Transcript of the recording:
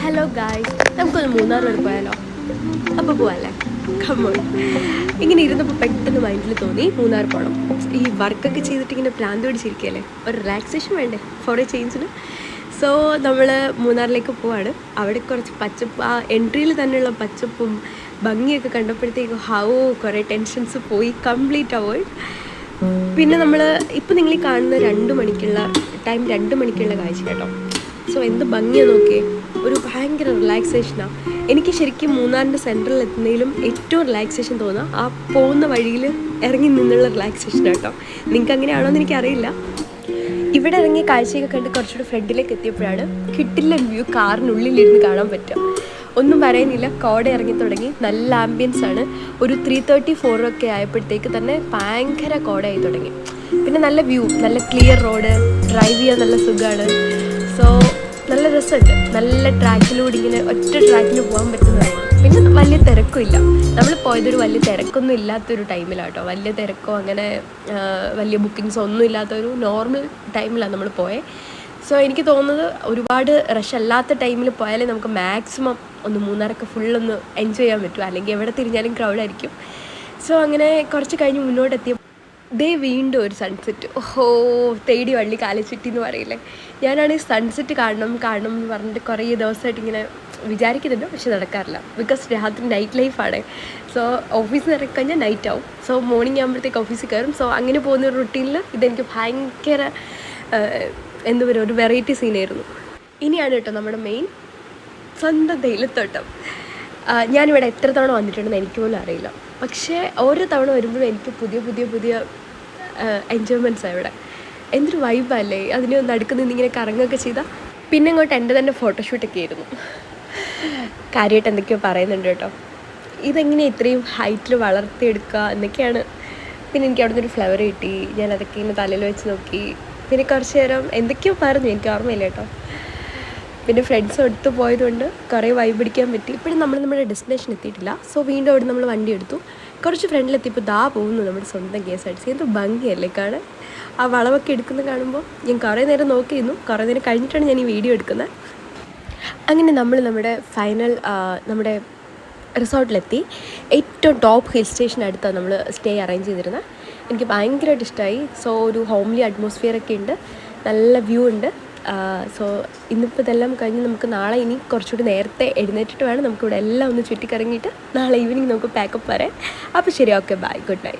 Hello guys, നമുക്കൊന്ന് മൂന്നാർ വരെ പോയാലോ? അപ്പോൾ പോവാല്ലേ? കമ്മോൺ. ഇങ്ങനെ ഇരുന്നപ്പോൾ പെട്ടെന്ന് മൈൻഡിൽ തോന്നി മൂന്നാർ പോകണം. ഈ വർക്കൊക്കെ ചെയ്തിട്ട് ഇങ്ങനെ ഭ്രാന്ത് പിടിച്ചിരിക്കുകയല്ലേ, ഒരു റിലാക്സേഷൻ വേണ്ടേ ഫോർ എ ചേഞ്ചിന്. സോ നമ്മൾ മൂന്നാറിലേക്ക് പോവാണ്. അവിടെ കുറച്ച് പച്ചപ്പ്, ആ എൻട്രിയിൽ തന്നെയുള്ള പച്ചപ്പും ഭംഗിയൊക്കെ കണ്ടപ്പോഴത്തേക്കും കുറേ ടെൻഷൻസ് പോയി, കംപ്ലീറ്റ് അവോയ്ഡ്. പിന്നെ നമ്മൾ ഇപ്പം നിങ്ങൾ ഈ കാണുന്ന 2 മണിക്കുള്ള കാഴ്ച കേട്ടോ. സോ എന്ത് ഭംഗിയാണ് നോക്കിയേ, ഒരു ഭയങ്കര റിലാക്സേഷനാണ്. എനിക്ക് ശരിക്കും മൂന്നാറിൻ്റെ സെൻട്രൽ എത്തുന്നതിലും ഏറ്റവും റിലാക്സേഷൻ തോന്നുക ആ പോകുന്ന വഴിയിൽ ഇറങ്ങി നിന്നുള്ള റിലാക്സേഷൻ കേട്ടോ. നിങ്ങൾക്ക് അങ്ങനെയാണോ എന്ന് എനിക്കറിയില്ല. ഇവിടെ ഇറങ്ങി കാഴ്ചയൊക്കെ കണ്ട് കുറച്ചുകൂടി ഫ്രണ്ടിലേക്ക് എത്തിയപ്പോഴാണ് കിട്ടില്ല വ്യൂ കാറിനുള്ളിലിരുന്ന് കാണാൻ പറ്റുക. ഒന്നും പറയുന്നില്ല, കോട ഇറങ്ങി തുടങ്ങി. നല്ല ആംബിയൻസ് ആണ്. ഒരു 3:30-4 ഒക്കെ ആയപ്പോഴത്തേക്ക് തന്നെ ഭയങ്കര കോടയായി തുടങ്ങി. പിന്നെ നല്ല വ്യൂ, നല്ല ക്ലിയർ റോഡ്, ഡ്രൈവ് ചെയ്യാൻ നല്ല സുഖമാണ്. സോ നല്ല രസമുണ്ട്. നല്ല ട്രാക്കിലൂടെ ഇങ്ങനെ ഒറ്റ ട്രാക്കിൽ പോകാൻ പറ്റുന്ന റോഡ്. പിന്നെ വലിയ തിരക്കുമില്ല. നമ്മൾ പോയതൊരു വലിയ തിരക്കൊന്നും ഇല്ലാത്തൊരു ടൈമിലാണ് കേട്ടോ. വലിയ തിരക്കോ അങ്ങനെ വലിയ ബുക്കിങ്സോ ഒന്നും ഇല്ലാത്തൊരു നോർമൽ ടൈമിലാണ് നമ്മൾ പോയത്. സോ എനിക്ക് തോന്നുന്നത് ഒരുപാട് റഷ് അല്ലാത്ത ടൈമിൽ പോയാലേ നമുക്ക് മാക്സിമം ഒന്ന് മൂന്നാറൊക്കെ ഫുള്ളൊന്ന് എൻജോയ് ചെയ്യാൻ പറ്റും. അല്ലെങ്കിൽ എവിടെ തിരിഞ്ഞാലും ക്രൗഡായിരിക്കും. സോ അങ്ങനെ കുറച്ച് കഴിഞ്ഞ് മുന്നോട്ടെത്തിയ വീണ്ടും ഒരു സൺസെറ്റ്. തേടി വള്ളി കാലിച്ചിട്ടി എന്ന് പറയില്ലേ. ഞാനാണെങ്കിൽ സൺസെറ്റ് കാണണം എന്ന് പറഞ്ഞിട്ട് കുറേ ദിവസമായിട്ട് ഇങ്ങനെ വിചാരിക്കുന്നുണ്ട്, പക്ഷെ നടക്കാറില്ല. ബിക്കോസ് രാത്രി നൈറ്റ് ലൈഫാണ്. സോ ഓഫീസിൽ ഇറങ്ങി കഴിഞ്ഞാൽ നൈറ്റ് ആവും. സോ മോർണിംഗ് ആകുമ്പോഴത്തേക്ക് ഓഫീസിൽ കയറും. സോ അങ്ങനെ പോകുന്ന ഒരു റുട്ടീനിൽ ഇതെനിക്ക് ഭയങ്കര എന്താ പറയുക, ഒരു വെറൈറ്റി സീനായിരുന്നു. ഇനിയാണ് കേട്ടോ നമ്മുടെ മെയിൻ സ്വന്തം തേയിലത്തോട്ടം. ഞാനിവിടെ എത്ര തവണ വന്നിട്ടുണ്ടെന്ന് എനിക്ക് പോലും അറിയില്ല. പക്ഷേ ഓരോ തവണ വരുമ്പോഴും എനിക്ക് പുതിയ എൻജോയ്മെൻറ്റ്സാണ് ഇവിടെ. എന്തൊരു വൈബല്ലേ അതിന് നടുക്കുന്ന ഇങ്ങനെ കറങ്ങുകയൊക്കെ ചെയ്താൽ. പിന്നെ ഇങ്ങോട്ട് എൻ്റെ തന്നെ ഫോട്ടോഷൂട്ടൊക്കെ ആയിരുന്നു. കാര്യമായിട്ട് എന്തൊക്കെയോ പറയുന്നുണ്ട് കേട്ടോ. ഇതെങ്ങനെ ഇത്രയും ഹൈറ്റിൽ വളർത്തിയെടുക്കുക എന്നൊക്കെയാണ്. പിന്നെ എനിക്ക് അവിടെ നിന്നൊരു ഫ്ലവർ കിട്ടി. ഞാൻ അതൊക്കെ ഇങ്ങനെ തലയിൽ വെച്ച് നോക്കി. പിന്നെ കുറച്ച് നേരം എന്തൊക്കെയോ പറഞ്ഞു, എനിക്ക് ഓർമ്മയില്ല കേട്ടോ. പിന്നെ ഫ്രണ്ട്സ് എടുത്ത് പോയതുകൊണ്ട് കുറേ വൈബ് പിടിക്കാൻ പറ്റി. ഇപ്പോഴും നമ്മൾ നമ്മുടെ ഡെസ്റ്റിനേഷൻ എത്തിയിട്ടില്ല. സോ വീണ്ടും അവിടെ നമ്മൾ വണ്ടി എടുത്തു. കുറച്ച് ഫ്രണ്ടിലെത്തിയപ്പോൾ പോകുന്നു നമ്മുടെ സ്വന്തം KSRTC. എന്ത് ഭംഗിയല്ലേ കാണാൻ. ആ വളവൊക്കെ എടുക്കുന്നത് കാണുമ്പോൾ ഞാൻ കുറേ നേരം നോക്കിയിരുന്നു. കുറേ നേരം കഴിഞ്ഞിട്ടാണ് ഞാൻ ഈ വീഡിയോ എടുക്കുന്നത്. അങ്ങനെ നമ്മൾ നമ്മുടെ റിസോർട്ടിലെത്തി. ഏറ്റവും ടോപ്പ് ഹിൽ സ്റ്റേഷൻ അടുത്താണ് നമ്മൾ സ്റ്റേ അറേഞ്ച് ചെയ്തിരുന്നത്. എനിക്ക് ഭയങ്കരമായിട്ട് ഇഷ്ടമായി. സോ ഒരു ഹോംലി അറ്റ്മോസ്ഫിയറൊക്കെ ഉണ്ട്, നല്ല വ്യൂ ഉണ്ട്. സോ ഇന്നിപ്പോൾ ഇതെല്ലാം കഴിഞ്ഞ് നമുക്ക് നാളെ ഇനി കുറച്ചുകൂടി നേരത്തെ എഴുന്നേറ്റിട്ട് വേണം നമുക്കിവിടെ എല്ലാം ഒന്ന് ചുറ്റിക്കറങ്ങിയിട്ട് നാളെ ഈവനിങ് നമുക്ക് പാക്കപ്പ് പറയാം. അപ്പോൾ ശരി, ഓക്കെ, ബൈ, ഗുഡ് നൈറ്റ്.